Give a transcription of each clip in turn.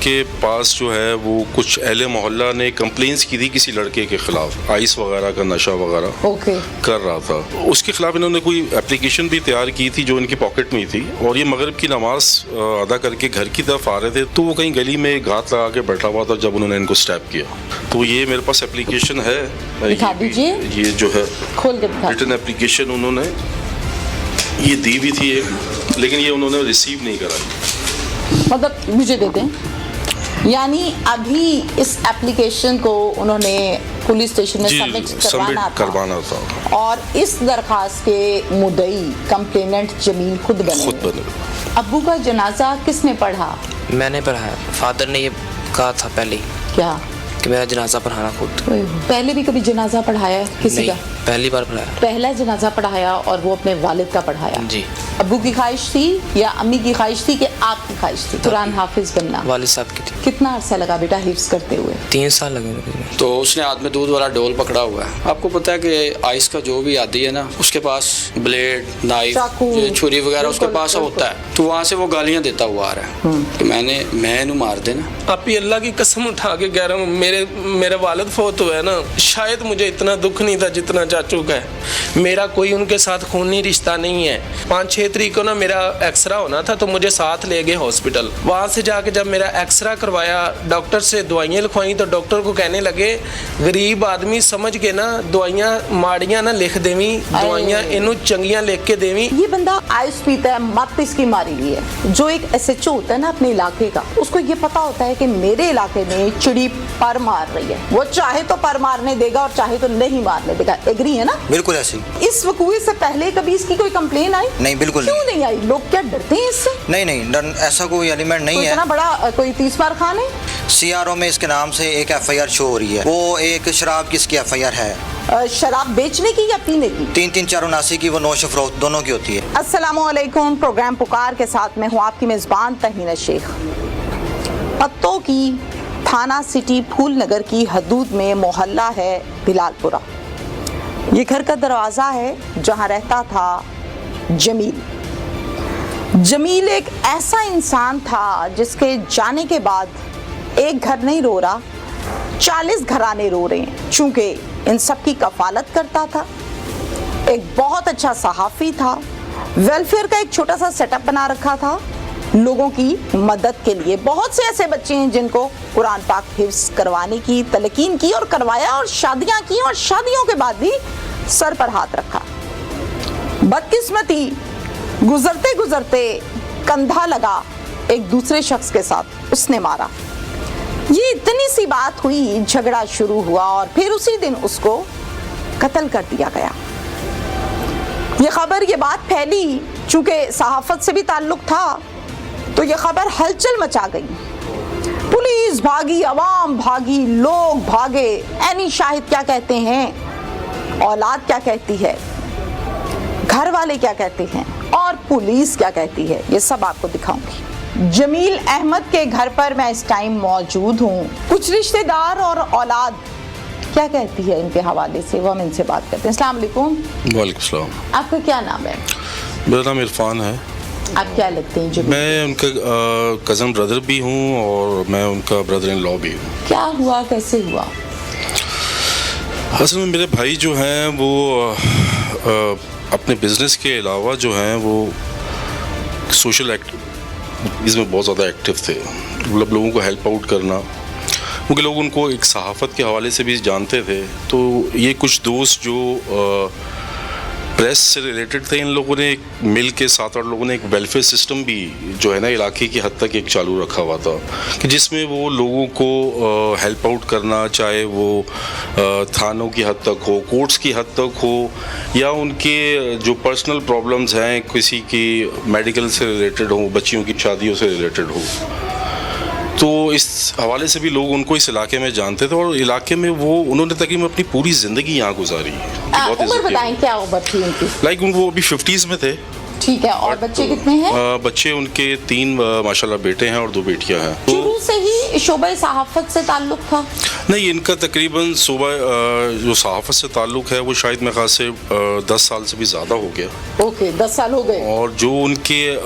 کے پاس جو ہے وہ کچھ اہل محلہ نے کمپلینس کی تھی کسی لڑکے کے خلاف، آئس وغیرہ کا نشہ وغیرہ کر رہا تھا. اس کے خلاف انہوں نے کوئی اپلیکیشن بھی تیار کی تھی جو ان کی پاکٹ میں تھی، اور یہ مغرب کی نماز ادا کر کے گھر کی طرف آ رہے تھے تو وہ کہیں گلی میں گھات لگا کے بیٹھا ہوا تھا جب انہوں نے ان کو اسٹیپ کیا. تو یہ میرے پاس اپلیکیشن ہے، یہ جو ہے ریٹن اپلیکیشن انہوں نے یہ دی بھی تھی ایک، لیکن یہ انہوں نے ریسیو نہیں کرائی. مطلب مجھے دے دیں، یعنی ابھی اس اپلیکیشن کو انہوں نے پولیس اسٹیشن میں سبمٹ کروانا تھا، اور اس درخواست کے مدعی کمپلیننٹ جمیل خود بنے. ابو کا جنازہ کس نے پڑھا؟ میں نے پڑھایا. فادر نے یہ کہا تھا پہلے کیا کہ میرا جنازہ پڑھانا خود. پہلے بھی کبھی جنازہ پڑھایا ہے کسی کا؟ پہلی بار پڑھایا. پہلا جنازہ پڑھایا اور وہ اپنے والد کا پڑھایا. جی. ابو کی خواہش تھی یا امی کی خواہش تھی کہ آپ کی خواہش تھی قرآن حافظ بننا؟ والد صاحب کی تھی. کتنا عرصہ لگا بیٹا حفظ کرتے ہوئے؟ 3 سال لگے. تو اس نے ہاتھ میں دودھ والا ڈول پکڑا ہوا ہے. آپ کو پتہ ہے کہ آئس کا جو بھی عادی ہے نا، اس کے پاس بلیڈ، نائف، چھری وغیرہ اس کے پاس ہوتا ہے. تو وہاں سے وہ گالیاں دیتا ہوا آ رہا ہے کہ میں انہوں مار دینا. آپ ہی اللہ کی قسم اٹھا کے کہہ رہا ہوں، میرے والد فوت ہوئے ہیں نا، شاید مجھے اتنا دکھ نہیں تھا جتنا چاچو کا ہے. میرا کوئی ان کے ساتھ خونی رشتہ نہیں ہے. 5-6 تاریخ کو نا میرا ایکسرا ہونا تھا تو مجھے ساتھ لے گئے ہاسپٹل. وہاں سے جا کے جب میرا ایکسرا کروایا، ڈاکٹر سے دوائیاں لکھوائیں تو ڈاکٹر کو کہنے لگے غریب آدمی سمجھ کے نا دوائیاں ماڑیاں نہ لکھ دیویں، دوائیاں انہوں چنگیاں لکھ کے دیویں. یہ بندہ آئس پیتا ہے، مت اس کی ماری ہوئی ہے. جو ایک ایس ایچ او ہوتا ہے نا اپنے علاقے کا، اس کو یہ پتا ہوتا ہے کہ میرے علاقے میں چڑی پر مار رہی ہے، وہ چاہے تو پر مارنے دے گا اور چاہے تو نہیں مارنے دے گا. ایگری ہے نا؟ بالکل ایسے. اس وقوع سے پہلے کبھی اس کی کوئی کمپلین آئی؟ نہیں، بالکل کیوں نہیں آئی؟ لوگ کیا ڈرتے ہیں اس سے؟ نہیں، ایسا کوئی ایلیمنٹ نہیں ہے. اتنا بڑا کوئی 30 بار خان ہے. سی آر او میں اس کے نام سے ایک ایف آئی آر شو ہو رہی ہے. وہ ایک شراب کی اس کی ایف آئی آر ہے. شراب بیچنے کی یا پینے کی؟ 3-479 کی، وہ نوش و فروخت دونوں کی ہوتی ہے. السلام علیکم. پروگرام پکار کے ساتھ میں ہوں آپ کی میزبان تہمینہ شیخ. پتوں کی تھانہ سٹی پھول نگر کی حدود میں محلہ ہے بلال پورہ. یہ گھر کا دروازہ ہے جہاں رہتا تھا جمیل. جمیل ایک ایسا انسان تھا جس کے جانے کے بعد ایک گھر نہیں رو رہا، 40 گھرانے رو رہے ہیں، چونکہ ان سب کی کفالت کرتا تھا. ایک بہت اچھا صحافی تھا، ویلفیئر کا ایک چھوٹا سا سیٹ اپ بنا رکھا تھا لوگوں کی مدد کے لیے. بہت سے ایسے بچے ہیں جن کو قرآن پاک حفظ کروانے کی تلقین کی اور کروایا، اور شادیاں کی، اور شادیوں کے بعد بھی سر پر ہاتھ رکھا. بدقسمتی گزرتے گزرتے کندھا لگا ایک دوسرے شخص کے ساتھ، اس نے مارا. یہ اتنی سی بات ہوئی، جھگڑا شروع ہوا اور پھر اسی دن اس کو قتل کر دیا گیا. یہ بات پھیلی، چونکہ صحافت سے بھی تعلق تھا تو یہ خبر ہلچل مچا گئی. پولیس بھاگی، عوام بھاگی، لوگ بھاگے. اینی شاہد کیا کہتے ہیں، اولاد کیا کہتی ہے، گھر والے کیا کہتے ہیں، اور پولیس کیا کہتی ہے، یہ سب آپ کو دکھاؤں گی. جمیل احمد کے گھر پر میں اس ٹائم موجود ہوں. کچھ رشتہ دار اور اولاد کیا کہتی ہے ان کے حوالے سے، وہ ہم ان سے بات کرتے ہیں. السلام علیکم. وعلیکم السلام. آپ کا کیا نام ہے؟ میرا نام عرفان ہے. آپ کیا لگتے ہیں جمیل؟ میں ان کا کزن بردر بھی ہوں اور میں ان کا بردر ان لا بھی ہوں. کیا ہوا، کیسے ہوا؟ اصل میں میرے بھائی جو ہیں وہ اپنے بزنس کے علاوہ جو ہیں وہ سوشل ایکٹیویٹیز میں بہت زیادہ ایکٹیو تھے. مطلب لوگوں کو ہیلپ آؤٹ کرنا، کیونکہ لوگ ان کو ایک صحافت کے حوالے سے بھی جانتے تھے. تو یہ کچھ دوست جو پریس سے ریلیٹڈ تھے، ان لوگوں نے ایک مل کے 7-8 لوگوں نے ایک ویلفیئر سسٹم بھی جو ہے نا علاقے کی حد تک ایک چالو رکھا ہوا تھا، کہ جس میں وہ لوگوں کو ہیلپ آؤٹ کرنا، چاہے وہ تھانوں کی حد تک ہو، کورٹس کی حد تک ہو، یا ان کے جو پرسنل پرابلمز ہیں کسی کی میڈیکل سے ریلیٹڈ ہوں، بچیوں کی شادیوں سے ریلیٹڈ ہو. تو اس حوالے سے بھی لوگ ان کو اس علاقے میں جانتے تھے، اور علاقے میں انہوں نے تقریباً اپنی پوری زندگی یہاں گزاری. عمر بتائیں، کیا عمر تھی ان کی؟ لائک وہ ابھی 50s میں تھے. ٹھیک ہے. اور بچے کتنے ہیں؟ بچے ان کے 3 ماشاءاللہ بیٹے ہیں اور 2 بیٹیاں ہیں. شروع سے ہی شعبہ صحافت سے تعلق تھا؟ نہیں، ان کا تقریباً جو صحافت سے تعلق ہے وہ شاید میرے خیال سے 10 سال سے بھی زیادہ ہو گیا. اوکے، 10 سال ہو گئے. اور جو ان کے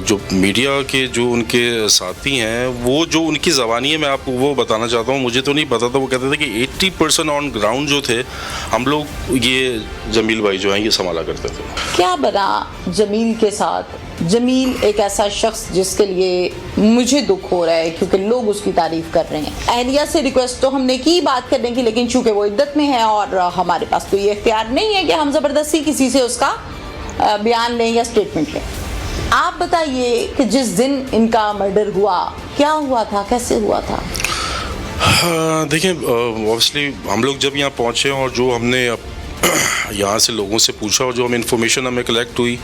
جو میڈیا کے جو ان کے ساتھی ہیں وہ جو ان کی زبانی ہے، میں آپ کو وہ بتانا چاہتا ہوں. مجھے تو نہیں پتا تھا، وہ کہتے تھے کہ 80% آن گراؤنڈ جو تھے ہم لوگ یہ جمیل بھائی جو ہیں یہ سنبھالا کرتے تھے. کیا بنا جمیل کے ساتھ؟ جمیل ایک ایسا شخص جس کے لیے مجھے دکھ ہو رہا ہے کیونکہ لوگ اس کی تعریف کر رہے ہیں. اہلیہ سے ریکویسٹ تو ہم نے کی بات کرنے کی، لیکن چونکہ وہ عدت میں ہے اور ہمارے پاس تو یہ اختیار نہیں ہے کہ ہم زبردستی کسی سے اس کا بیان لیں یا اسٹیٹمنٹ لیں. آپ بتائیے کہ جس دن ان کا مرڈر ہوا کیا ہوا تھا، کیسے ہوا تھا؟ دیکھیں، اوبویسلی ہم لوگ جب یہاں پہنچے اور جو ہم نے یہاں سے لوگوں سے پوچھا اور جو ہم انفارمیشن ہمیں کلیکٹ ہوئی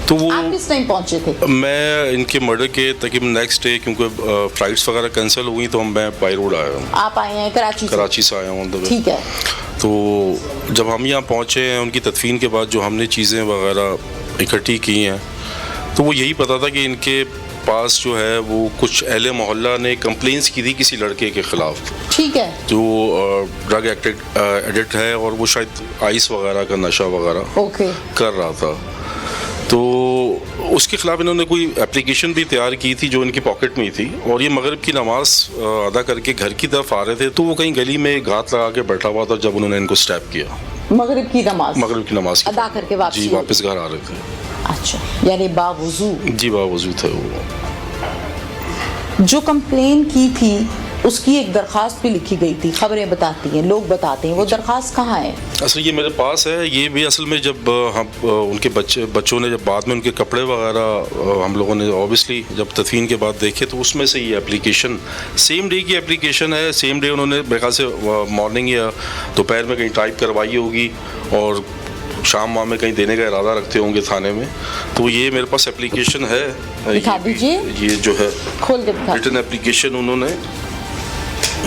تو وہ آپ کس ٹائم پہنچے تھے؟ میں ان کے مرڈر کے تقریباً نیکسٹ ڈے، کیونکہ فلائٹس وغیرہ کینسل ہوئی تو میں بائی روڈ آیا ہوں. آپ آئے ہیں کراچی سے آیا ہوں. ٹھیک ہے. تو جب ہم یہاں پہنچے ہیں ان کی تدفین کے بعد جو ہم نے چیزیں وغیرہ اکٹھی کی ہیں تو وہ یہی پتا تھا کہ ان کے پاس جو ہے وہ کچھ اہل محلہ نے کمپلینس کی تھی کسی لڑکے کے خلاف. ٹھیک ہے. جو ڈرگ ایڈکٹ ہے اور وہ شاید آئس وغیرہ کا نشہ وغیرہ کر رہا تھا. تو اس کے خلاف انہوں نے کوئی اپلیکیشن بھی تیار کی تھی جو ان کی پاکٹ میں تھی، اور یہ مغرب کی نماز ادا کر کے گھر کی طرف آ رہے تھے تو وہ کہیں گلی میں گھات لگا کے بیٹھا ہوا تھا جب انہوں نے ان کو اسٹیپ کیا. مغرب کی نماز ادا کر کے واپس گھر آ رہے تھے. اچھا، یعنی باوضو؟ جی باوضو تھے وہ. جو کمپلین کی تھی اس کی ایک درخواست بھی لکھی گئی تھی، خبریں بتاتی ہیں، لوگ بتاتے ہیں. وہ درخواست کہاں ہے؟ اصل یہ میرے پاس ہے. یہ بھی اصل میں جب ہم ان کے بچوں نے جب بعد میں ان کے کپڑے وغیرہ ہم لوگوں نے اوبیسلی جب تدفین کے بعد دیکھے تو اس میں سے یہ اپلیکیشن سیم ڈے کی اپلیکیشن ہے. سیم ڈے انہوں نے میرے خیال سے مارننگ یا دوپہر میں کہیں ٹائپ کروائی ہوگی اور شام میں کہیں دینے کا ارادہ رکھتے ہوں گے تھانے میں. تو یہ میرے پاس اپلیکیشن ہے. دکھا دیجیے. یہ جو ہے کھول کے دکھا. ریٹن اپلیکیشن انہوں نے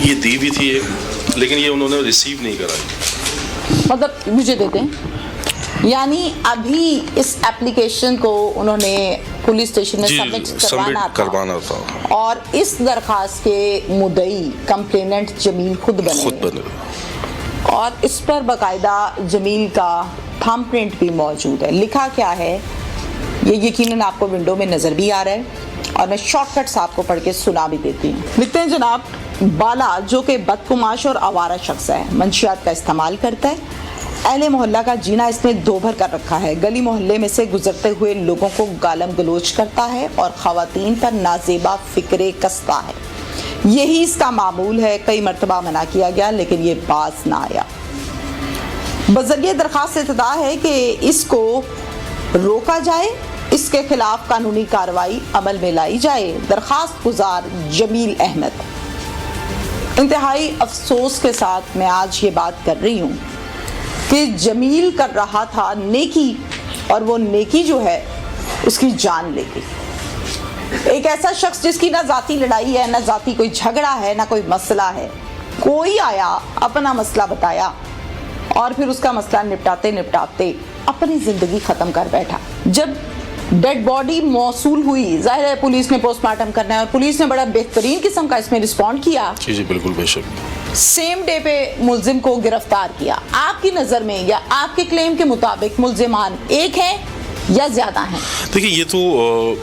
یہ دی بھی تھی ایک، لیکن یہ انہوں نے ریسیو نہیں کرائی. مطلب مجھے دیتے ہیں، یعنی ابھی اس اپلیکیشن کو انہوں نے پولیس اسٹیشن میں سبمٹ کروانا تھا اور اس درخواست کے مدعی کمپلیننٹ جمیل خود بنے اور اس پر باقاعدہ جمیل کا تھم پرنٹ بھی موجود ہے. لکھا کیا ہے یہ یقیناً آپ کو ونڈو میں نظر بھی آ رہا ہے اور میں شارٹ کٹس آپ کو پڑھ کے سنا بھی دیتی ہوں. لکھتے ہیں جناب، بالا جو کہ بدقماش اور آوارہ شخص ہے، منشیات کا استعمال کرتا ہے، اہل محلہ کا جینا اس نے دو بھر کر رکھا ہے، گلی محلے میں سے گزرتے ہوئے لوگوں کو گالم گلوچ کرتا ہے اور خواتین پر نازیبا فکرے کستا ہے. یہی اس کا معمول ہے. کئی مرتبہ منع کیا گیا لیکن یہ باز نہ آیا. بذریعہ درخواست ابتدا ہے کہ اس کو روکا جائے، اس کے خلاف قانونی کارروائی عمل میں لائی جائے. درخواست گزار جمیل احمد. انتہائی افسوس کے ساتھ میں آج یہ بات کر رہی ہوں کہ جمیل کر رہا تھا نیکی اور وہ نیکی جو ہے اس کی جان لے گئی. ایک ایسا شخص جس کی نہ ذاتی لڑائی ہے، نہ ذاتی کوئی جھگڑا ہے، نہ کوئی مسئلہ ہے، کوئی آیا اپنا مسئلہ بتایا اور پھر اس کا مسئلہ نپٹاتے اپنی زندگی ختم کر بیٹھا. جب ڈیڈ باڈی موصول ہوئی، ظاہر ہے پولیس نے پوسٹ مارٹم کرنا ہے اور پولیس نے بڑا بہترین قسم کا اس میں رسپونڈ کیا. جی بالکل، بے شک. سیم ڈے پہ ملزم کو گرفتار کیا. آپ کی نظر میں یا آپ کے کلیم کے مطابق ملزمان ایک ہیں یا زیادہ ہیں؟ دیکھیں یہ تو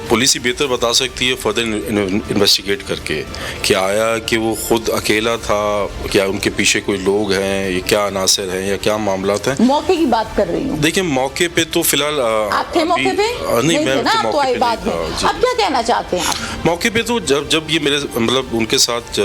پولیس ہی بہتر بتا سکتی ہے فردر انویسٹیگیٹ کر کے کہ آیا کہ وہ خود اکیلا تھا، کیا ان کے پیچھے کوئی لوگ ہیں، یہ کیا عناصر ہیں یا کیا معاملات ہیں. موقع کی بات کر رہی ہوں. دیکھیں موقع پہ تو فی الحال آپ تھے موقع پہ؟ نہیں میں موقع پہ نہیں تھا. اب کیا کہنا چاہتے ہیں آپ؟ موقع پہ تو جب یہ میرے مطلب ان کے ساتھ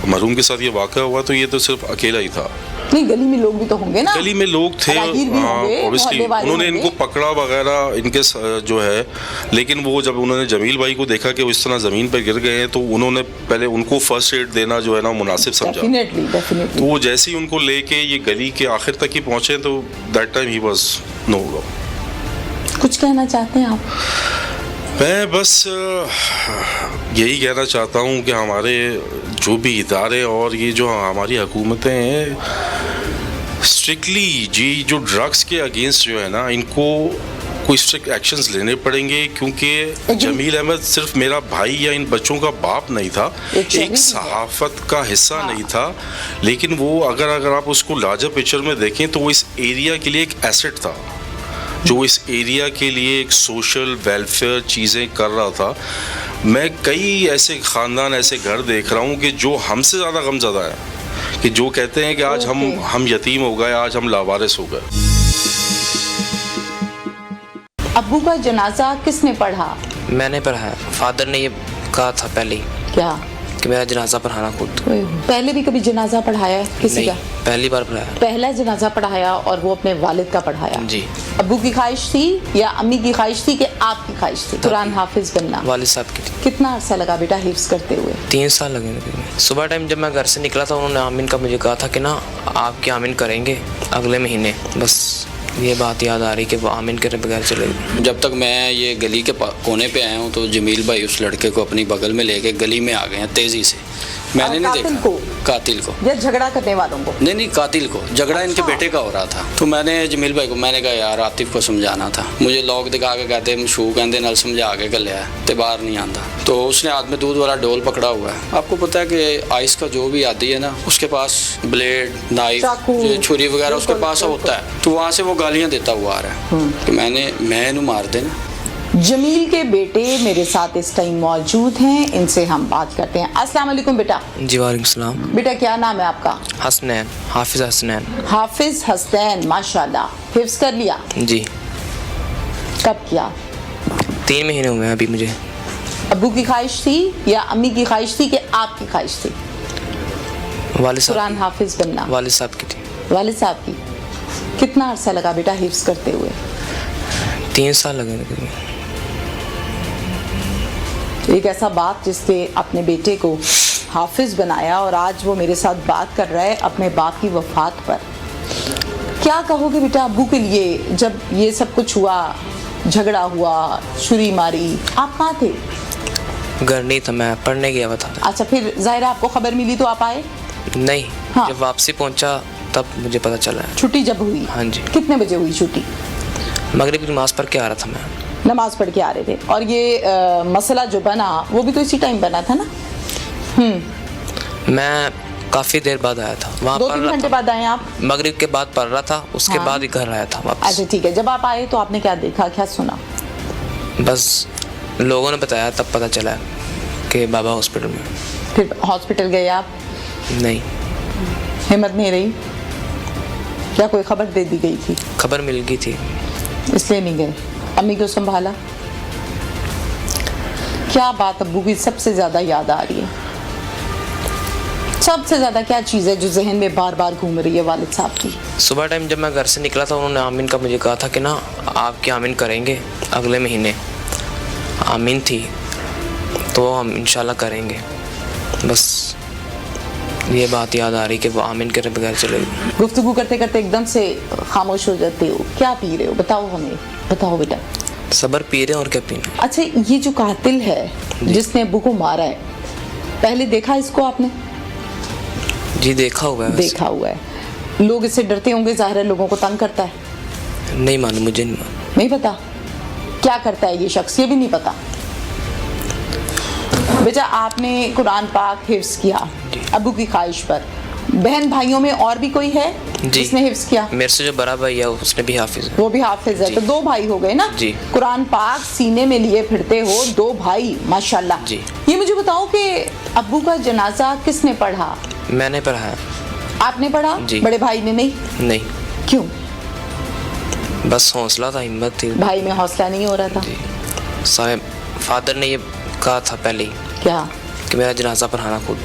مرحوم کے ساتھ یہ واقعہ ہوا تو یہ تو صرف اکیلا ہی تھا. نہیں گلی میں لوگ بھی تو ہوں گے نا. گلی میں لوگ تھے، انہوں نے ان کو پکڑا وغیرہ ان کے جو ہے، لیکن وہ جب انہوں نے جمیل بھائی کو دیکھا کہ وہ اس طرح زمین پر گر گئے ہیں تو انہوں نے پہلے ان کو فرسٹ ایڈ دینا جو ہے نا مناسب سمجھا. تو وہ جیسے ہی ان کو لے کے یہ گلی کے آخر تک ہی پہنچے تو that time he was no. کچھ کہنا چاہتے ہیں آپ؟ میں بس یہی کہنا چاہتا ہوں کہ ہمارے جو بھی ادارے اور یہ جو ہماری حکومتیں ہیں اسٹرکٹلی جو ڈرگس کے اگینسٹ جو ہے نا ان کو कोई स्ट्रिक्ट एक्शंस लेने पड़ेंगे, क्योंकि जमील अहमद सिर्फ मेरा भाई या इन बच्चों का बाप नहीं था, एक सहाफत का हिस्सा नहीं था, लेकिन वो अगर आप उसको लार्जर पिक्चर में देखें तो वो इस एरिया के लिए एक एसेट था, जो इस एरिया के लिए एक सोशल वेलफेयर चीज़ें कर रहा था। मैं कई ऐसे ख़ानदान, ऐसे घर देख रहा हूँ कि जो हमसे ज़्यादा गमज़दा है, कि जो कहते हैं कि आज हम यतीम हो गए, आज हम लावारिस हो गए। अब्बू का जनाजा किसने पढ़ा? मैंने पढ़ाया। फादर ने ये कहा था पहले ही क्या कि मेरा जनाजा पढ़ाना खुद। पहले भी कभी जनाजा पढ़ाया है किसी नहीं, का? पहली बार पढ़ाया। पहला जनाजा पढ़ाया और वो अपने वालिद का पढ़ाया। जी। अब्बू की ख्वाहिश थी या अम्मी की ख्वाहिश थी कि आपकी ख्वाहिश थी कुरान हाफिज बनना? वालिद साहब की थी। कितना अरसा लगा बेटा हिफ्ज करते हुए? 3 साल लगे मुझे। सुबह टाइम जब मैं घर से निकला था, उन्होंने आमीन का मुझे कहा था कि ना आपकी आमीन करेंगे अगले महीने। बस ये बात याद आ रही कि वो आमीन के बगैर चले गए। जब तक मैं ये गली के कोने पे आया हूँ तो जमील भाई उस लड़के को अपनी बगल में लेके गली में आ गए हैं तेज़ी से। मैंने नहीं देखा कातिल को या झगड़ा करने वालों को? नहीं, कातिल को। झगड़ा इनके बेटे का हो रहा था। तो मैंने जमील भाई को मैंने कहा यार आतिफ को समझाना था। मुझे लोग दिखा के कहते मशहूर कहते नाल समझा के गलिया तो बाहर नहीं आता। तो उसने हाथ में दूध वाला डोल पकड़ा हुआ है। आपको पता है कि आइस का जो भी आदी है ना, उसके पास ब्लेड, नाइफ, छुरी वगैरह उसके पास होता है। तो वहाँ से वो गालियाँ देता हुआ आ रहा है कि मैं मार देना। जमील के बेटे मेरे साथ इस टाइम मौजूद हैं, इनसे हम बात करते हैं। अस्सलाम वालेकुम बेटा। जी वालेकुम सलाम। बेटा क्या नाम है आपका? हसनैन, हाफिज हसनैन। हाफिज हसनैन, माशाल्लाह। हिफ्ज कर लिया? जी। कब किया? 3 महीने हुए हैं अभी मुझे। अब्बू की ख्वाहिश थी या अम्मी की ख्वाहिश थी कि आपकी ख्वाहिश थी वालिद साहब कुरान हाफिज बनना? वालिद साहब की थी। वालिद साहब की। कितना अरसा लगा बेटा हिफ्ज करते हुए? 3 साल लगे मुझे। एक ऐसा बात जिसने अपने बेटे को हाफिज बनाया और आज वो मेरे साथ बात कर रहा है अपने बाप की वफात पर। क्या कहोगे बेटा अब्बू के लिए जब ये सब कुछ हुआ, झगड़ा हुआ, छुरी मारी, आप कहाँ थे? घर नहीं था, मैं पढ़ने गया हुआ था। अच्छा, फिर ज़ाहिरा आपको खबर मिली तो आप आए? नहीं, हाँ। जब वापसी पहुंचा तब मुझे पता चला। छुट्टी जब हुई? हाँ जी। कितने बजे हुई छुट्टी? मगरिब की नमाज पढ़ के आ रहा था मैं। नमाज पढ़ के आ रहे थे और ये मसला जो बना वो भी तो इसी टाइम बना था ना? मैं काफ़ी देर बाद आया था वहाँ। 2-3 घंटे बाद आए आप? मगरिब के बाद पढ़ रहा था, उसके हाँ। बाद ही घर आया था वापस। अच्छा ठीक है, जब आप आए तो आपने क्या देखा, क्या सुना? बस लोगों ने बताया तब पता चला कि बाबा हॉस्पिटल में। फिर हॉस्पिटल गए आप? नहीं, हिम्मत नहीं रही? क्या कोई खबर दे दी गई थी? खबर मिल गई थी इसलिए नहीं गए? अम्मी को संभाला? क्या बात अब्बू की सबसे ज्यादा याद आ रही है? सबसे ज्यादा क्या चीज है जो जहन में बार बार घूम रही है वालिद साहब की? सुबह टाइम जब मैं घर से निकला था, उन्होंने आमीन का मुझे कहा था कि ना आपकी आमीन करेंगे अगले महीने। आमीन थी तो हम इंशाल्लाह करेंगे। बस ये बात याद आ रही कि वो आमीन के बगैर चले गए। गुफ्तगू करते करते एकदम से खामोश हो जाते हो, क्या पी रहे हो? बताओ हमें, बताओ बेटा। सबर पी रहे हैं और क्या पीना। अच्छा, ये जो कातिल है जिसने अब्बू को मारा है, पहले देखा इसको आपने? जी देखा हुआ है। देखा हुआ है। लोग इससे डरते होंगे, ज़ाहिर है लोगों को तंग करता है। नहीं मालूम, मुझे नहीं मालूम। नहीं पता क्या करता है ये शख्स, ये भी नहीं पता। बेटा आपने कुरान पाक हिफ्ज किया अब्बू की ख्वाहिश पर। बहन भाइयों में और भी कोई है जिसने हिफ्ज किया? मेरे से जो बड़ा भाई है उसने भी हाफिज है। वो भी हाफिज है, तो 2 भाई हो गए ना जी। कुरान पाक सीने में लिए फिरते हो, 2 भाई माशाल्लाह जी। ये मुझे बताओ कि अब्बू का जनाजा किसने पढ़ा? मैंने पढ़ाया। आपने पढ़ा? जी। बड़े भाई ने नहीं? नहीं। क्यों? बस हौसला था, हिम्मत थी। भाई में हौसला नहीं हो रहा था? जी। साहब फादर ने ये कहा था पहले ही क्या कि मेरा जनाजा पढ़ाना खुद।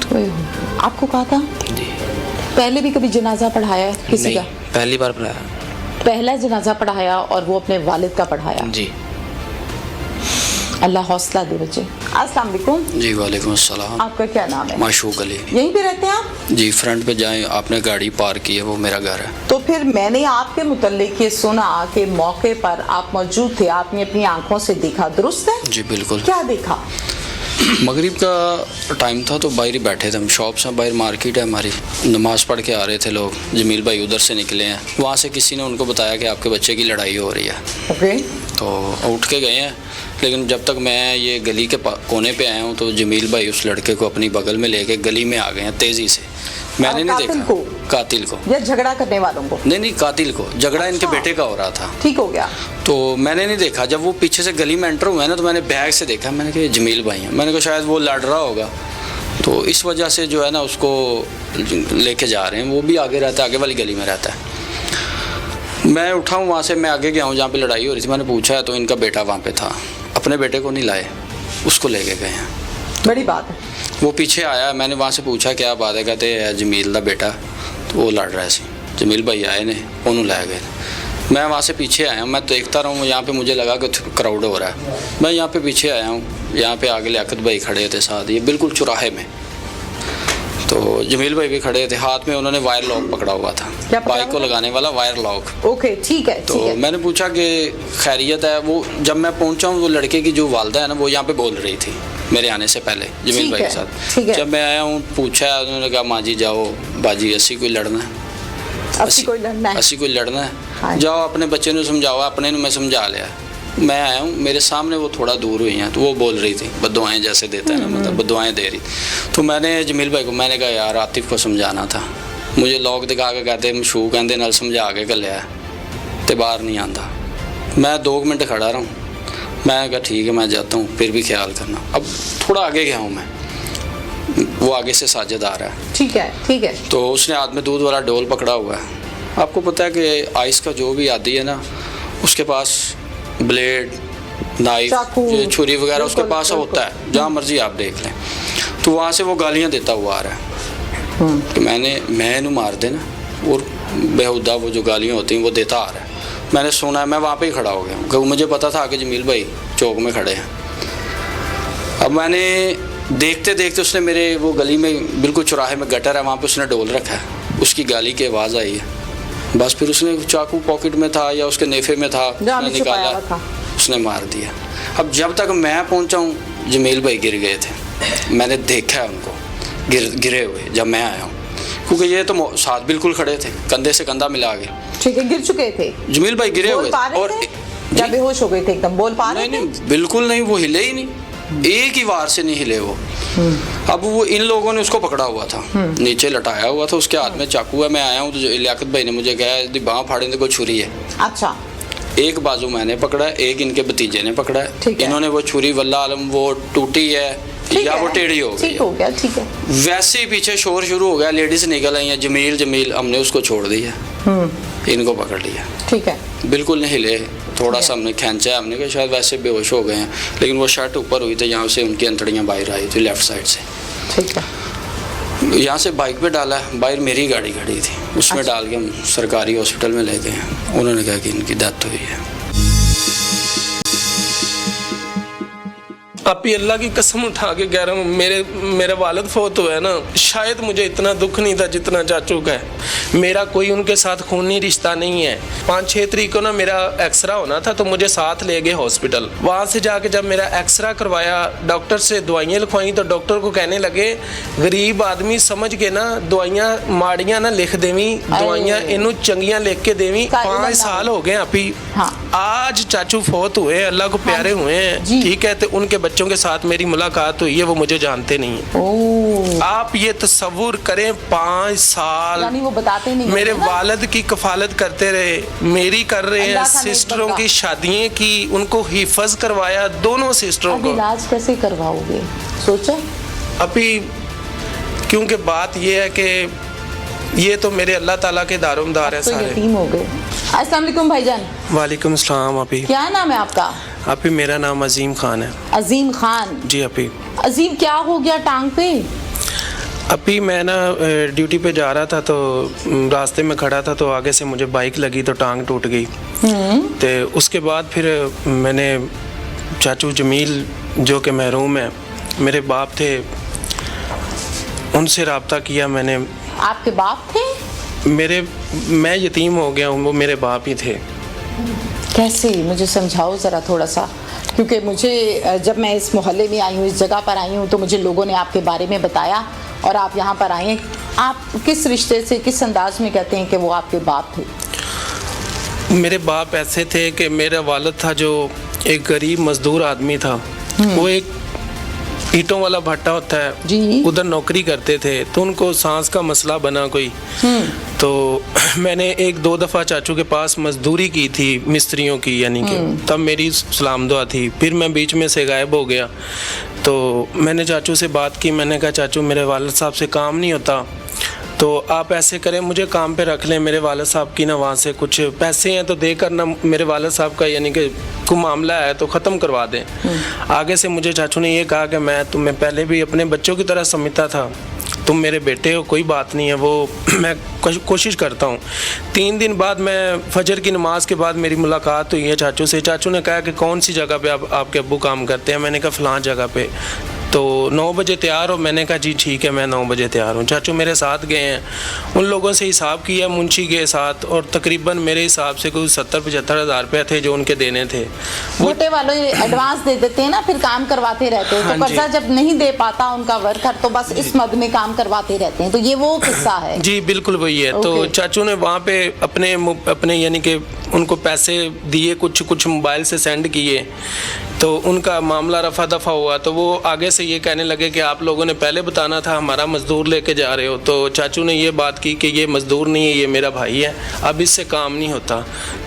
आपको कहा था? जी। पहले भी कभी जनाजा पढ़ाया है किसी नहीं, का? पहली बार पढ़ाया। पहला जनाजा पढ़ाया और वो अपने वालिद का पढ़ाया। जी। अल्लाह हौसला दे बच्चे। अस्सलाम वालेकुम। जी वालेकुम अस्सलाम। आपका क्या नाम है? माशूक अली। यहीं पे रहते हैं आप? जी, फ्रंट पे जाएं, आपने गाड़ी पार्क की है, वो मेरा घर है। तो फिर मैंने आपके मुतल्लिक ये सुना कि मौके पर आप मौजूद थे, आपने अपनी आंखों से देखा, दुरुस्त है? जी बिल्कुल। क्या देखा? मगरिब का टाइम था तो बाहर ही बैठे थे हम, शॉप से बाहर मार्केट है हमारी, नमाज़ पढ़ के आ रहे थे लोग। जमील भाई उधर से निकले हैं, वहाँ से किसी ने उनको बताया कि आपके बच्चे की लड़ाई हो रही है। ओके। तो उठ के गए हैं, लेकिन जब तक मैं ये गली के कोने पे आया हूँ तो जमील भाई उस लड़के को अपनी बगल में लेके गली में आ गए हैं तेज़ी से। मैंने नहीं देखा कातिल को या झगड़ा करने वालों को? नहीं, कातिल को। झगड़ा इनके बेटे का हो रहा था। ठीक हो गया। तो मैंने नहीं देखा, जब वो पीछे से गली में एंटर हुआ है ना तो मैंने बैग से देखा, मैंने कहा जमील भाई हैं, मैंने कहा शायद वो लड़ रहा होगा, तो इस वजह से जो है ना उसको लेके जा रहे हैं। वो भी आगे रहता है, आगे वाली गली में रहता है। मैं उठा हूँ वहाँ से, मैं आगे गया हूँ जहाँ पे लड़ाई हो रही थी। मैंने पूछा है तो इनका बेटा वहाँ पे था, अपने बेटे को नहीं लाए, उसको लेके गए हैं। बड़ी बात है। वो पीछे आया, मैंने वहाँ से पूछा क्या बात है, कहते जमील का बेटा, तो वो लड़ रहा है सी। जमील भाई आए ने उन्होंने लाए गए। मैं वहाँ से पीछे आया हूँ, मैं देखता रहा हूँ, यहाँ पे मुझे लगा कि क्राउड हो रहा है। मैं यहाँ पे पीछे आया हूँ, यहाँ पे आगे लियाकत भाई खड़े थे साथ, ये बिल्कुल चौराहे में। तो जमील भाई भी खड़े थे, हाथ में उन्होंने वायर लॉक पकड़ा हुआ था, बाइक को लगाने वाला वायर लॉक। ओके, ठीक है। तो मैंने पूछा कि खैरियत है। वो जब मैं पहुंचा हूँ, वो लड़के की जो वालदा है ना, वो यहाँ पे बोल रही थी मेरे आने से पहले जमील भाई के साथ। जब मैं आया हूँ पूछा, उन्होंने कहा माँ जी जाओ, बाजी अस्सी कोई लड़ना है, अस्सी कोई लड़ना है, जाओ अपने बच्चे ने समझाओ, अपने मैं समझा लिया। मैं आया हूँ, मेरे सामने वो थोड़ा दूर हुई हैं, तो वो बोल रही थी बद्दुआएं जैसे देते हैं ना, मतलब बद्दुआएं दे रही। तो मैंने जमील भाई को मैंने कहा यार आतिफ को समझाना था, मुझे लोग दिखा के कहते मशहूर कहते नाल समझा के घलिया तो बाहर नहीं आता। मैं 2 मिनट खड़ा रहा हूँ, मैं कहा ठीक है मैं जाता हूँ, फिर भी ख्याल करना। अब थोड़ा आगे गया हूँ मैं, वो आगे से साजिद आ रहा है। ठीक है, ठीक है। तो उसने हाथ में दूध वाला डोल पकड़ा हुआ है। आपको पता है कि आइस का जो भी आदी है ना, उसके पास ब्लेड, नाइफ, छुरी वगैरह उसके पास होता है, जहाँ मर्जी आप देख लें। तो वहाँ से वो गालियाँ देता हुआ आ रहा है कि मैं मार देना, और बेहुदा वो जो गालियाँ होती हैं वो देता आ रहा है। मैंने सुना, मैं वहाँ पे ही खड़ा हो गया क्योंकि मुझे पता था कि जमील भाई चौक में खड़े हैं। अब मैंने देखते देखते उसने मेरे वो गली में बिल्कुल चौराहे में गटर है, वहाँ पे उसने डोल रखा है, उसकी गाली की आवाज़ आई है। बस फिर उसने चाकू पॉकेट में था या उसके नेफे में था, उसने निकाला, उसने मार दिया। अब जब तक मैं पहुँचा हूँ जमील भाई गिर गए थे, मैंने देखा है उनको गिरे हुए जब मैं आया हूँ, क्योंकि ये तो साथ बिल्कुल खड़े थे, कंधे से कंधा मिला के। ठीक है, गिर चुके थे जमील भाई, गिरे हुए और या बेहोश हो गए थे एकदम? बोल पा रहे थे? नहीं, बिल्कुल नहीं, वो हिले ही नहीं, एक ही वार से नहीं हिले वो। अब वो इन लोगों ने उसको पकड़ा हुआ था, नीचे लटाया हुआ था, उसके हाथ में चाकू है। मैं आया हूँ तो लियाकत भाई ने मुझे कहा बाँह फाड़े को छुरी है। अच्छा। एक बाजू मैंने पकड़ा है, एक इनके भतीजे ने पकड़ा है। इन्होंने वो छुरी वल्ला आलम वो टूटी है या वो टेढ़ी हो गई। ठीक हो गया, ठीक है। वैसे ही पीछे शोर शुरू हो गया, लेडीज निकल आई हैं, जमील जमील, हमने उसको छोड़ दिया, इनको पकड़ लिया। ठीक है, बिल्कुल नहीं हिले, थोड़ा सा हमने खींचा, हमने कहा शायद वैसे बेहोश हो गए हैं, लेकिन वो शर्ट ऊपर हुई थी, यहाँ से उनकी अंतड़ियाँ बाहर आई थी लेफ्ट साइड से। ठीक है। यहाँ से बाइक पे डाला, बाहर मेरी गाड़ी खड़ी थी, उसमें डाल के हम सरकारी हॉस्पिटल में ले गए। उन्होंने कहा कि इनकी डेथ हुई है। आप ही अल्लाह की कसम उठा के कह रहा हूँ, मेरे वालिद फौत हुए ना, शायद मुझे इतना दुख नहीं था जितना चाचू का है। मेरा कोई उनके साथ खूनी रिश्ता नहीं है। 5-6 तारीख को ना मेरा एक्सरा होना था, तो मुझे साथ ले गए हॉस्पिटल। वहाँ से जाके जब मेरा एक्सरा करवाया, डॉक्टर से दवाइयाँ लिखवाई, तो डॉक्टर को कहने लगे गरीब आदमी समझ के ना दवाइयाँ माड़ियाँ ना लिख देवी, दवाइयाँ इनू चंगियाँ लिख के देवी। 5 साल हो गए आप ही। आज चाचू फौत हुए, अल्लाह को प्यारे हुए हैं, ठीक है। तो उनके बच्चों के साथ मेरी मुलाकात हुई है, वो मुझे जानते नहीं है। आप ये तस्वुर करें, 5 साल यानी वो बताते नहीं, मेरे वालिद की कफालत करते रहे, मेरी कर रहे हैं, सिस्टरों की शादियां की, उनको हिफज करवाया, दोनों सिस्टरों को। इलाज कैसे करवाओगे सोचा? अभी क्योंकि बात ये है कि ये तो मेरे अल्लाह ताला के दारोमदार है सारे। यतीम हो गए। अस्सलाम वालेकुम भाईजान। वालेकुम अस्सलाम। अभी क्या नाम है आपका? अभी मेरा नाम अजीम खान है। अजीम खान जी। अभी अजीम क्या हो गया टांग पे? अभी मैं ना ड्यूटी पे जा रहा था, तो रास्ते में खड़ा था, तो आगे से मुझे बाइक लगी तो टांग टूट गई। तो उसके बाद फिर मैंने चाचू जमील जो कि महरूम है, मेरे बाप थे, उनसे रब्ता किया मैंने। आपके बाप थे? मैं यतीम हो गया हूँ, वो मेरे बाप ही थे। कैसे, मुझे समझाओ ज़रा थोड़ा सा। کیونکہ مجھے جب میں اس محلے میں آئی ہوں, اس جگہ پر آئی ہوں, تو مجھے لوگوں نے آپ کے بارے میں بتایا اور آپ یہاں پر آئے ہیں. آپ کس رشتے سے, کس انداز میں کہتے ہیں کہ وہ آپ کے باپ تھے؟ میرے باپ ایسے تھے کہ میرا والد تھا جو ایک غریب مزدور آدمی تھا. وہ ایک اینٹوں والا بھٹا ہوتا ہے جی, ادھر نوکری کرتے تھے, تو ان کو سانس کا مسئلہ بنا کوئی. تو میں نے ایک دو دفعہ چاچو کے پاس مزدوری کی تھی مستریوں کی, یعنی کہ تب میری سلام دعا تھی. پھر میں بیچ میں سے غائب ہو گیا. تو میں نے چاچو سے بات کی, میں نے کہا چاچو میرے والد صاحب سے کام نہیں ہوتا, تو آپ ایسے کریں مجھے کام پہ رکھ لیں. میرے والد صاحب کی نا وہاں سے کچھ پیسے ہیں تو دے کر نا میرے والد صاحب کا یعنی کہ کوئی معاملہ ہے تو ختم کروا دیں. آگے سے مجھے چاچو نے یہ کہا کہ میں تمہیں پہلے بھی اپنے بچوں کی طرح سمجھتا تھا, تم میرے بیٹے ہو, کوئی بات نہیں ہے, وہ میں کوشش کرتا ہوں. 3 دن بعد میں فجر کی نماز کے بعد میری ملاقات ہوئی ہے چاچو سے. چاچو نے کہا کہ کون سی جگہ پہ آپ کے ابو کام کرتے ہیں؟ میں نے کہا فلاں جگہ پہ. تو 9 بجے تیار ہو؟ میں نے کہا جی ٹھیک ہے میں 9 بجے تیار ہوں. چاچو میرے ساتھ گئے ہیں, ان لوگوں سے حساب کیا منشی کے ساتھ, اور تقریباً میرے حساب سے کوئی 70-75 ہزار روپے تھے جو ان کے دینے تھے. چھوٹے والوں ایڈوانس دے دیتے ہیں نا, پھر کام کرواتے رہتے ہیں. تو قرضہ جب نہیں دے پاتا ان کا ورکر تو بس اس مد میں کام کرواتے رہتے ہیں. تو یہ وہ قصہ ہے. جی بالکل وہی ہے. تو چاچو نے وہاں پہ اپنے یعنی کہ ان کو پیسے دیے, کچھ موبائل سے سینڈ کیے, تو ان کا معاملہ رفع دفع ہوا. تو وہ آگے سے یہ کہنے لگے کہ آپ لوگوں نے پہلے بتانا تھا, ہمارا مزدور لے کے جا رہے ہو. تو چاچو نے یہ بات کی کہ یہ مزدور نہیں ہے, یہ میرا بھائی ہے, اب اس سے کام نہیں ہوتا,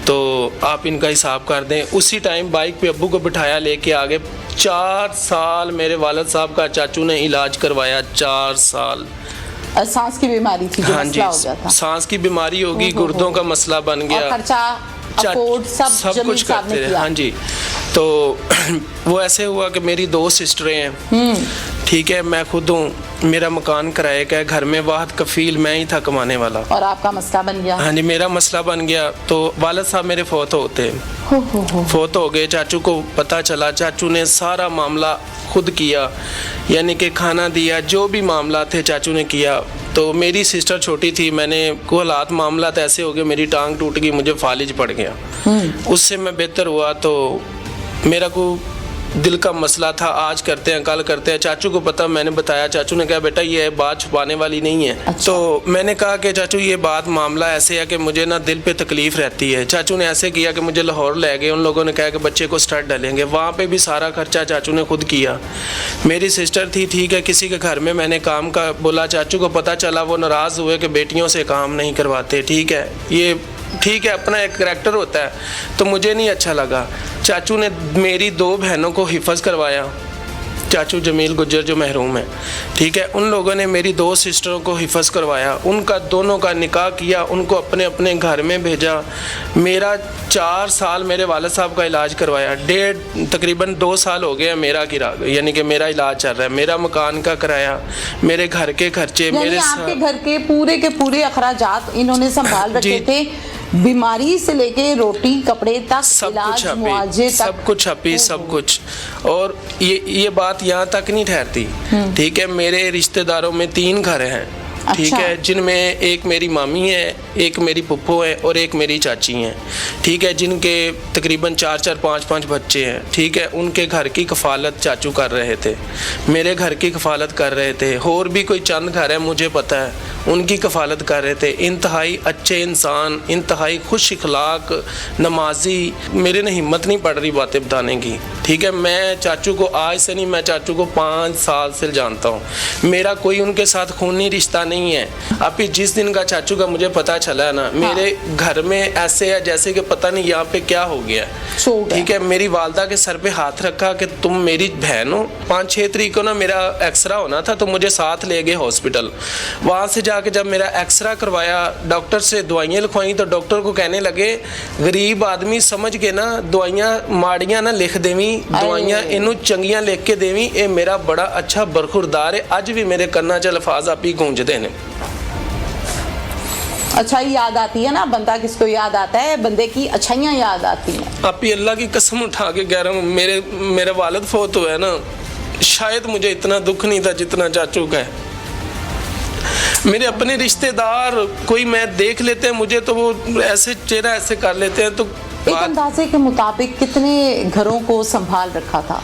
تو آپ ان کا حساب کر دیں. اسی ٹائم بائک پہ ابو کو بٹھایا لے کے آگے. 4 سال میرے والد صاحب کا چاچو نے علاج کروایا. 4 سال. سانس کی بیماری تھی, ہاں جی, سانس کی بیماری ہوگی, گردوں کا مسئلہ بن گیا, خرچہ سب کچھ کرتے رہے. ہاں جی. تو وہ ایسے ہوا کہ میری 2 سسٹریں ہیں, ٹھیک ہے, میں خود ہوں, میرا مکان کرائے کا ہے, گھر میں واحد کفیل میں ہی تھا کمانے والا. اور آپ کا مسئلہ بن گیا؟ ہاں جی, میرا مسئلہ بن گیا. تو والد صاحب میرے فوت ہو گئے. چاچو کو پتہ چلا, چاچو نے سارا معاملہ خود کیا, یعنی کہ کھانا دیا, جو بھی معاملات تھے چاچو نے کیا. تو میری سسٹر چھوٹی تھی, میں نے کو حالات معاملات ایسے ہو گئے, میری ٹانگ ٹوٹ گئی, مجھے فالج پڑ گیا. اس سے میں بہتر ہوا. تو میرا کو دل کا مسئلہ تھا, آج کرتے ہیں کل کرتے ہیں. چاچو کو پتہ, میں نے بتایا, چاچو نے کہا بیٹا یہ بات چھپانے والی نہیں ہے. تو میں نے کہا کہ چاچو یہ بات معاملہ ایسے ہے کہ مجھے نا دل پہ تکلیف رہتی ہے. چاچو نے ایسے کیا کہ مجھے لاہور لے گئے, ان لوگوں نے کہا کہ بچے کو اسٹڈ ڈالیں گے, وہاں پہ بھی سارا خرچہ چاچو نے خود کیا. میری سسٹر تھی, ٹھیک ہے, کسی کے گھر میں نے کام کا بولا, چاچو کو پتہ چلا, وہ ناراض ہوئے کہ بیٹیوں سے کام نہیں کرواتے. ٹھیک ہے, یہ ٹھیک ہے, اپنا ایک کریکٹر ہوتا ہے, تو مجھے نہیں اچھا لگا. چاچو نے میری 2 بہنوں کو حفظ کروایا, چاچو جمیل گجر جو محروم ہے, ٹھیک ہے, ان لوگوں نے میری 2 سسٹروں کو حفظ کروایا, ان کا دونوں کا نکاح کیا, ان کو اپنے اپنے گھر میں بھیجا. میرا 4 سال میرے والد صاحب کا علاج کروایا. تقریباً 2 سال ہو گئے میرا یعنی کہ میرا علاج چل رہا ہے. میرا مکان کا کرایہ, میرے گھر کے خرچے, میرے آپ کے گھر کے پورے اخراجات انہوں نے سنبھال رکھے تھے, بیماری سے لے کے روٹی کپڑے تک, علاج معالجے تک, سب کچھ چھپی, سب کچھ. اور یہ بات یہاں تک نہیں ٹھہرتی, ٹھیک ہے, میرے رشتہ داروں میں 3 گھر ہیں, ٹھیک ہے, جن میں ایک میری مامی ہے, ایک میری پھپھو ہے, اور ایک میری چاچی ہیں, ٹھیک ہے, جن کے تقریباً 4-4 5-5 بچے ہیں, ٹھیک ہے. ان کے گھر کی کفالت چاچو کر رہے تھے, میرے گھر کی کفالت کر رہے تھے, اور بھی کوئی چند گھر ہے مجھے پتہ ہے, ان کی کفالت کر رہے تھے. انتہائی اچھے انسان, انتہائی خوش اخلاق, نمازی. میرے نے ہمت نہیں پڑ رہی باتیں بتانے کی, ٹھیک ہے. میں چاچو کو آج سے نہیں, میں چاچو کو 5 سال سے جانتا ہوں. میرا کوئی ان کے ساتھ خونی رشتہ نہیں ہے. ابھی جس دن کا چاچو کا مجھے پتہ چلا نا, میرے گھر میں ایسے ہے جیسے کہ پتہ نہیں یہاں پہ کیا ہو گیا, ٹھیک ہے. میری والدہ کے سر پہ ہاتھ رکھا کہ تم میری بہن ہو. 5-6 تاریخ کو نا میرا ایکسرا ہونا تھا, تو مجھے ساتھ لے گئے ہاسپٹل. وہاں سے جا کے جب میرا ایکسرا کروایا, ڈاکٹر سے دوائیاں لکھوائیں, تو ڈاکٹر کو کہنے لگے غریب آدمی سمجھ کے نا دوائیاں ماڑیاں نہ لکھ دیویں, دوائیاں انہوں چنگیاں لکھ کے دیویں. اے میرا بڑا اچھا برخوردار ہے, اج بھی میرے کرنا چ الفاظ آپ ہی گونجتے ہیں. اچھائی یاد آتی ہے نا, بندہ کس کو یاد آتا ہے, بندے کی اچھائیاں یاد آتی ہیں. آپ ہی اللہ کی قسم اٹھا کے کہہ رہا ہوں, میرے والد فوت ہوئے نا, شاید مجھے اتنا دکھ نہیں تھا جتنا چاچو کا ہے. میرے اپنے رشتہ دار کوئی میں دیکھ لیتے ہیں مجھے, تو وہ ایسے چہرہ ایسے کر لیتے ہیں, تو एक अंदाजे के मुताबिक कितने घरों को संभाल रखा था?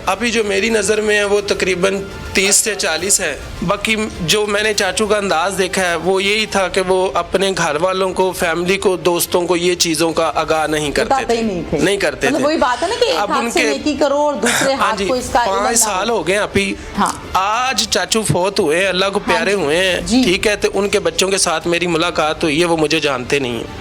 अभी जो मेरी नज़र में है वो तकरीबन 30 से 40 है। बाकी जो मैंने चाचू का अंदाज देखा है वो यही था कि वो अपने घर वालों को, फैमिली को, दोस्तों को ये चीज़ों का आगाह नहीं करते थे। नहीं करते थे। वही बात है ना कि एक हाथ से नेकी करो और दूसरे हाथ को इसका 5 साल हो गए अभी। हाँ। आज चाचू फौत हुए हैं, अल्लाह को प्यारे हुए हैं, ठीक है, तो उनके बच्चों के साथ मेरी मुलाकात हुई है, वो मुझे जानते नहीं हैं।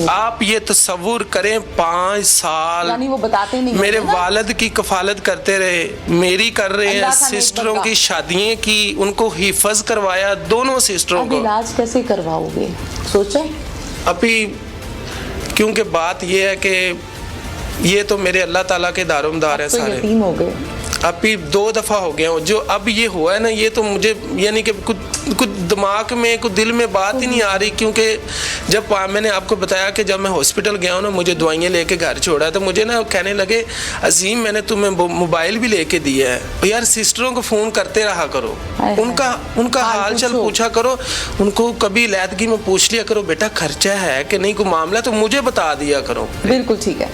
आप ये तस्वुर करें 5 साल यानी वो बताते नहीं, मेरे वालिद की कफालत करते रहे, मेरी कर रहे हैं, सिस्टरों की शादियां की, उनको हिफज करवाया, दोनों सिस्टरों को। इलाज कैसे करवाओगे सोचा? अभी क्योंकि बात ये है कि ये तो मेरे अल्लाह ताला के दारोमदार है सारे। यतीम हो गए। अभी 2 दफ़ा हो गया जो अब ये हुआ है ना, ये तो मुझे यानी कि कुछ दिमाग में, कुछ दिल में बात ही नहीं आ रही। क्योंकि जब मैंने आपको बताया कि जब मैं हॉस्पिटल गया हूँ ना, मुझे दवाइयाँ लेके घर छोड़ा, तो मुझे ना कहने लगे, अजीम मैंने तुम्हें मोबाइल भी लेके दिया है यार, सिस्टरों को फ़ोन करते रहा करो, उनका हाल चाल पूछा करो, उनको कभी लैदगी में पूछ लिया करो, बेटा खर्चा है कि नहीं, कोई मामला तो मुझे बता दिया करो। बिल्कुल ठीक है।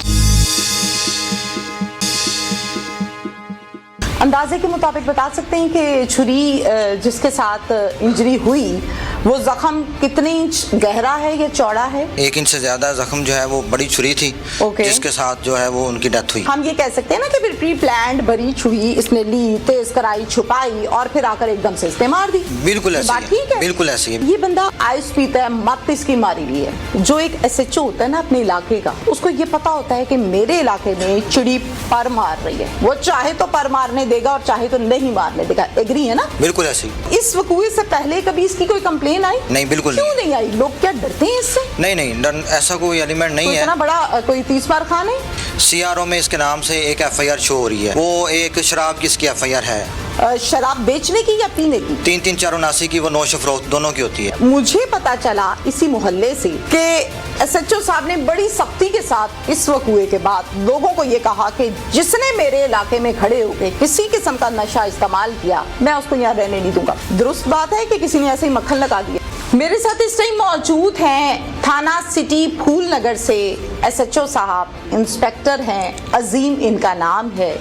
अंदाजे के मुताबिक बता सकते हैं कि छुरी जिसके साथ इंजरी हुई वो जख्म कितने इंच गहरा है या चौड़ा है? 1 इंच से ज्यादा जख्म जो है वो बड़ी छुरी थी, जिसके साथ जो है वो उनकी डेथ हुई। हम ये कह सकते हैं ना कि फिर प्री प्लान्ड बड़ी छुरी इसने ली, तेज कराई, छुपाई और फिर आकर एकदम से इसने मार दी। बिल्कुल ऐसी बात ठीक है, बिल्कुल ऐसी है। ये बंदा आइस पीता है, मत इसकी मारी हुई है। जो एक SHO होता है ना अपने इलाके का, उसको ये पता होता है कि मेरे इलाके में चिड़ी पर मार रही है, वो चाहे तो पर मारने देगा और चाहे तो नहीं मारने देगा। एग्री है ना? बिल्कुल ऐसी। इस वकूए से पहले कभी इसकी कोई कंप्लेन आई? नहीं, बिल्कुल क्यों नहीं आई? लोग क्या डरते हैं इससे? नहीं, ऐसा कोई एलिमेंट नहीं है। इतना बड़ा कोई 30 बार खान है। CRO में इसके नाम से एक FIR शो हो रही है। वो एक शराब की इसकी FIR है। शराब बेचने की या पीने की? 3-3-4-79 की, वो नोश फरोख्त दोनों की होती है। मुझे पता चला इसी मोहल्ले से कि SHO साहब ने बड़ी सख्ती के साथ इस वकूए के बाद लोगों को ये कहा कि जिसने मेरे इलाके में खड़े होकर किसी किस्म का नशा इस्तेमाल किया, मैं उसको यहाँ रहने नहीं दूंगा। दुरुस्त बात है कि किसी ने ऐसे ही मक्खन लगा दिया। मेरे साथ इस टाइम मौजूद हैं थाना सिटी फूल नगर से SHO साहब, इंस्पेक्टर हैं, अजीम इनका नाम है।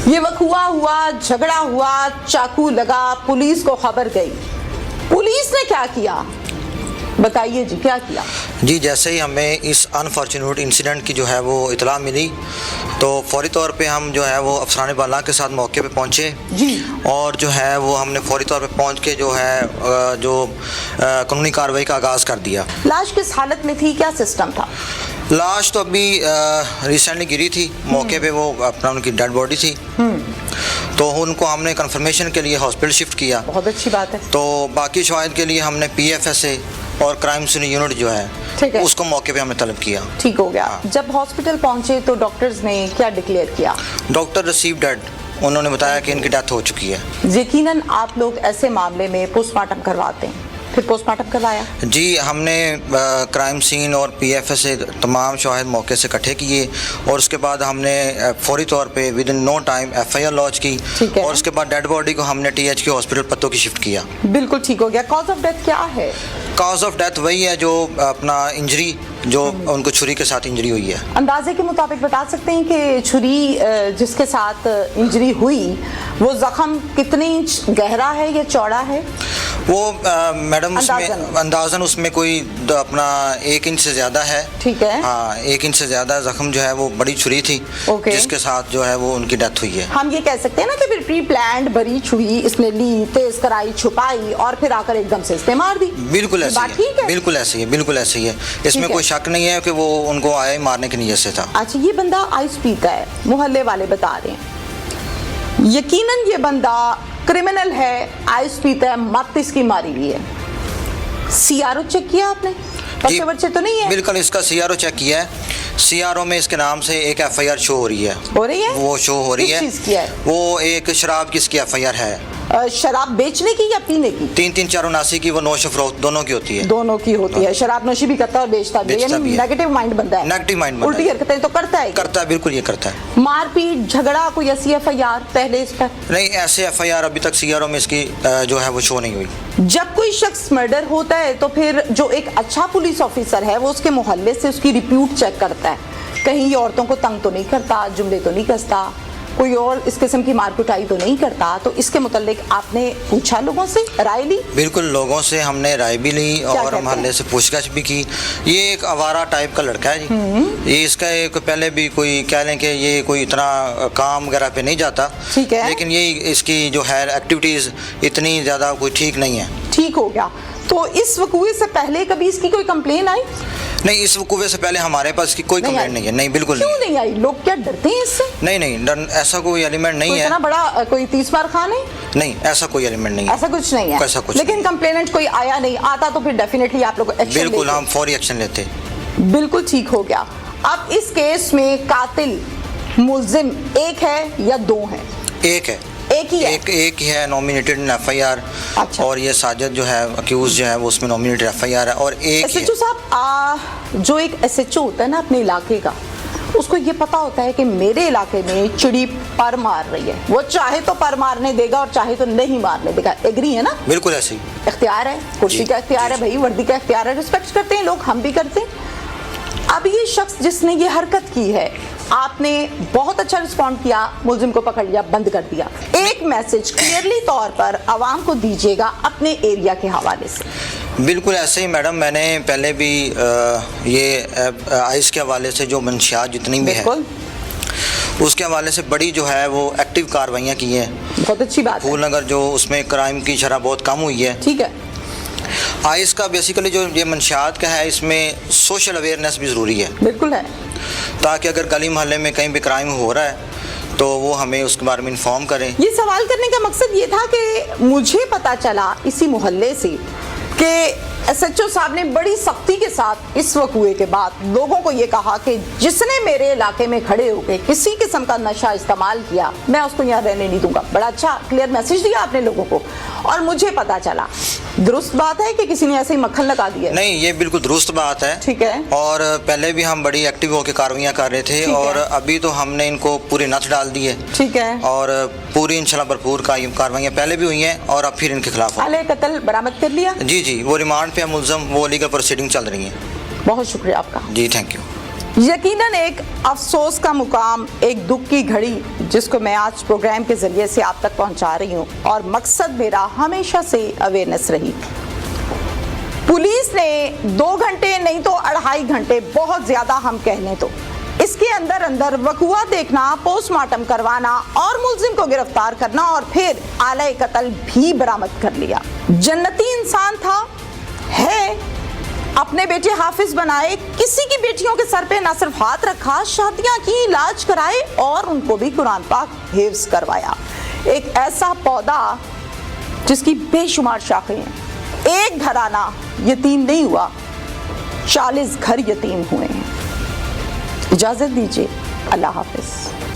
ये वकूआ हुआ, झगड़ा हुआ, चाकू लगा, पुलिस को खबर गई। पुलिस ने क्या किया बताइए जी, क्या किया? जी, जैसे ही हमें इस अनफॉर्चुनेट इंसिडेंट की जो है वो इतला मिली तो फौरी तौर पे हम जो है वो अफसरान बाला के साथ मौके पे पहुंचे जी, और जो है वो हमने फौरी तौर पे पहुंच के जो है कानूनी कार्रवाई का आगाज़ कर दिया। लाश किस हालत में थी, क्या सिस्टम था? लाश तो अभी रिसेंटली गिरी थी मौके पे, वो अपना उनकी डेड बॉडी थी, तो उनको हमने कंफर्मेशन के लिए हॉस्पिटल शिफ्ट किया। बहुत अच्छी बात है। तो बाकी शवाहिद के लिए हमने PFSA और क्राइम सीन यूनिट जो है उसको मौके पे हमने तलब किया। ठीक हो गया। जब हॉस्पिटल पहुंचे तो डॉक्टर्स ने क्या डिक्लेयर किया? डॉक्टर रिसीव डेड, उन्होंने बताया कि इनकी डेथ हो चुकी है। यकीनन आप लोग ऐसे मामले में पोस्टमार्टम करवाते हैं, फिर पोस्टमार्टम करवाया? जी, हमने क्राइम सीन और PFSA तमाम शवाहिद मौके से इकट्ठे किए और उसके बाद हमने फौरी तौर पे within no time FIR launch की और उसके बाद डेड बॉडी को हमने THQ हॉस्पिटल पत्तों की शिफ्ट किया। बिल्कुल ठीक हो गया। कॉज ऑफ डेथ क्या है? कॉज ऑफ डेथ वही है जो अपना इंजरी, जो उनको छुरी के साथ इंजरी हुई है। अंदाजे के मुताबिक बता सकते हैं कि छुरी जिसके साथ इंजरी हुई वो जख्म कितने इंच गहरा है या चौड़ा है? वो मैडम उसमें अंदाजन उसमें कोई अपना 1 इंच से ज्यादा है। ठीक है। हाँ, 1 इंच से ज्यादा जख्म जो है वो बड़ी छुरी थी, जिसके साथ जो है वो उनकी डेथ हुई है। हम ये कह सकते हैं ना कि फिर प्री प्लान्ड बड़ी छुरी इसने ली, तेज कराई, छुपाई और फिर आकर एकदम से इसने मार दी। बिल्कुल ऐसी है। बिल्कुल ऐसी है, बिल्कुल ऐसी है। इसमें कोई शक नहीं है कि वो उनको आए मारने की नीयत से था। अच्छा, ये बंदा आइस पीता है, मोहल्ले वाले बता रहे हैं। यकीनन ये बंदा क्रिमिनल है, आइस पीता है, मत इसकी मारी हुई है। CRO चेक किया आपने? पर्चे वर्चे तो नहीं है? बिल्कुल, इसका CRO चेक किया है। CRO में इसके नाम से एक FIR शो हो रही है। हो रही है? वो शो हो रही है। किस चीज़ की है? वो एक शराब की इसकी FIR है। शराब बेचने की या पीने की? 3-3-4-79 की वो नोश फरोख्त दोनों की होती है। दोनों की होती है। शराब नोशी भी करता है और बेचता भी है, यानी नेगेटिव माइंड बनता है। नेगेटिव माइंड बनता है। उल्टी हरकतें तो करता है। करता है, बिल्कुल ये करता है। मारपीट झगड़ा कोई ऐसी FIR पहले इस पर? नहीं, ऐसे FIR अभी तक CRO में इसकी जो है वो शो नहीं हुई। जब कोई शख्स मर्डर होता है तो फिर जो एक अच्छा पुलिस ऑफिसर है वो उसके मोहल्ले से उसकी रिप्यूट चेक करता है, कहीं ये औरतों को तंग तो नहीं करता, जुमले तो नहीं कसता, कोई और इस किस्म की मारकुटाई तो नहीं करता। तो इसके मुतालिक आपने पूछा लोगों से, राय ली? बिल्कुल, लोगों से हमने राय भी ली और मोहल्ले से पूछताछ भी की। ये एक आवारा टाइप का लड़का है जी। ये इसका एक पहले भी कोई कह लें कि ये कोई इतना काम वगैरह पे नहीं जाता, ठीक है, लेकिन ये इसकी जो है एक्टिविटीज़ इतनी ज़्यादा कोई ठीक नहीं है। ठीक हो गया। तो इस वकूए से पहले कभी इसकी कोई कंप्लेन आई? नहीं, इस वकूवे से पहले हमारे पास की कोई कंप्लेंट नहीं है। नहीं, बिल्कुल क्यों नहीं आई? लोग क्या डरते हैं इससे? नहीं, ऐसा कोई एलिमेंट नहीं है। इतना बड़ा कोई 30 बार खान है? नहीं, ऐसा कोई एलिमेंट नहीं है। ऐसा कुछ नहीं है, ऐसा कुछ लेकिन कंप्लेनेंट कोई आया नहीं। आता तो फिर डेफिनेटली आप लोग एक्शन लेते। बिल्कुल, हम फौरी एक्शन लेते। बिल्कुल ठीक हो गया। अब इस केस में कातिल मुल्जिम एक है या दो है? एक है। एक ही है? एक ही है, नॉमिनेटेड इन FIR। अच्छा। और ये साजिद जो है अक्यूज जो है वो उसमें नॉमिनेटेड FIR है और एक SHO साहब, जो एक SHO होता है ना अपने इलाके का, उसको ये पता होता है कि मेरे इलाके में चिड़ी पर मार रही है, वो चाहे तो पर मारने देगा और चाहे तो नहीं मारने देगा। एग्री है ना? बिल्कुल ऐसे ही। इख्तियार है, कुर्सी का इख्तियार है भाई, वर्दी का इख्तियार है, रिस्पेक्ट करते हैं लोग, हम भी करते हैं। अब ये शख्स जिसने ये हरकत की है, आपने बहुत अच्छा रिस्पॉन्ड किया, मुल्जिम को पकड़ लिया, बंद कर दिया। एक मैसेज क्लियरली तौर पर आवाम को दीजिएगा अपने एरिया के हवाले से। बिल्कुल ऐसे ही मैडम, मैंने पहले भी ये आइस के हवाले से जो मंशियात जितनी भी है उसके हवाले से बड़ी जो है वो एक्टिव कार्रवाइयाँ की हैं। बहुत अच्छी बात है। फूलनगर जो उसमें क्राइम की शरह बहुत कम हुई है। ठीक है। आइस का बेसिकली जो ये मंशियात का है, इसमें सोशल अवेयरनेस भी ज़रूरी है। बिल्कुल है, ताकि अगर गली मोहल्ले में कहीं भी क्राइम हो रहा है तो वो हमें उसके बारे में इन्फॉर्म करें। ये सवाल करने का मकसद ये था कि मुझे पता चला इसी मोहल्ले से कि SHO साहब ने बड़ी सख्ती के साथ इस वकूए के बाद लोगों को ये कहा कि जिसने मेरे इलाके में खड़े होकर किसी किस्म का नशा इस्तेमाल किया, मैं उसको यहाँ रहने नहीं दूंगा। बड़ा अच्छा क्लियर मैसेज दिया आपने लोगों को, और मुझे पता चला। दुरुस्त बात है कि किसी ने ऐसे ही मक्खन लगा दिया? नहीं, ये बिल्कुल दुरुस्त बात है। ठीक है। और पहले भी हम बड़ी एक्टिव होकर कार्रवाइयाँ कर रहे थे और अभी तो हमने इनको पूरी नथ डाल दी है। ठीक है। और पूरी इंशाल्लाह भरपूर कार्रवाइयाँ पहले भी हुई हैं और अब फिर इनके खिलाफ आले कत्ल बरामद कर लिया? जी, वो रिमांड पे मुल्ज़म, वो लीगल प्रोसीडिंग चल रही है। बहुत शुक्रिया आपका जी, थैंक यू। यकीनन एक अफसोस का मुकाम, एक दुख की घड़ी जिसको मैं आज प्रोग्राम के जरिए से आप तक पहुंचा रही हूं, और मकसद मेरा हमेशा से अवेयरनेस रही। पुलिस ने 2 घंटे नहीं तो 2.5 घंटे, बहुत ज्यादा हम कह लें तो, इसके अंदर अंदर वकुआ देखना, पोस्टमार्टम करवाना और मुल्जिम को गिरफ्तार करना और फिर आले कत्ल भी बरामद कर लिया। जन्नती इंसान था, है, अपने बेटे हाफिज बनाए, किसी की बेटियों के सर पे ना सिर्फ हाथ रखा, शादियां की, इलाज कराए और उनको भी कुरान पाक हिफ्ज करवाया। एक ऐसा पौधा जिसकी बेशुमार शाखें हैं। एक घराना यतीम नहीं हुआ, 40 घर यतीम हुए हैं। इजाजत दीजिए, अल्लाह हाफिज।